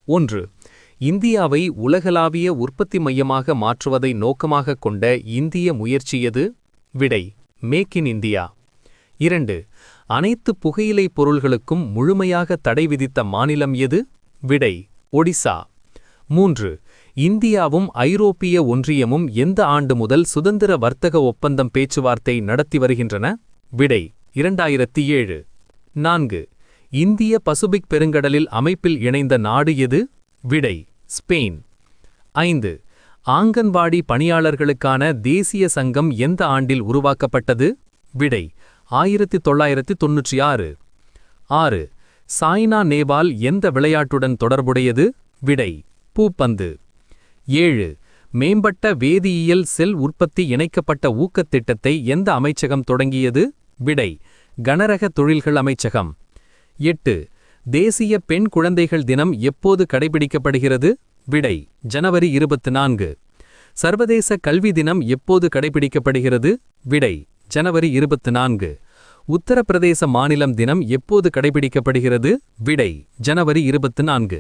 1. இந்தியாவை உலகளாவிய உற்பத்தி மையமாக மாற்றுவதை நோக்கமாகக் கொண்ட இந்திய முயற்சி எது? விடை: மேக் இன் இந்தியா. 2. அனைத்து புகையிலைப் பொருள்களுக்கும் முழுமையாக தடை விதித்த மாநிலம் எது? விடை: ஒடிசா. 3. இந்தியாவும் ஐரோப்பிய ஒன்றியமும் எந்த ஆண்டு முதல் சுதந்திர வர்த்தக ஒப்பந்தம் பேச்சுவார்த்தை நடத்தி வருகின்றன? விடை: 2007. 4. இந்திய பசுபிக் பெருங்கடலில் அமைப்பில் இணைந்த நாடு எது? விடை: ஸ்பெயின். 5. ஆங்கன்வாடி பணியாளர்களுக்கான தேசிய சங்கம் எந்த ஆண்டில் உருவாக்கப்பட்டது? விடை: 1996. 6. சாய்னா நேவால் எந்த விளையாட்டுடன் தொடர்புடையது? விடை: பூப்பந்து. 7. மேம்பட்ட வேதியியல் செல் உற்பத்தி இணைக்கப்பட்ட ஊக்கத் திட்டத்தை எந்த அமைச்சகம் தொடங்கியது? விடை: கனரக தொழில்கள் அமைச்சகம். 8. தேசிய பெண் குழந்தைகள் தினம் எப்போது கடைபிடிக்கப்படுகிறது? விடை: ஜனவரி 24. சர்வதேச கல்வி தினம் எப்போது கடைபிடிக்கப்படுகிறது? விடை: ஜனவரி 24. உத்தரப்பிரதேச மாநிலம் தினம் எப்போது கடைபிடிக்கப்படுகிறது? விடை: ஜனவரி 24.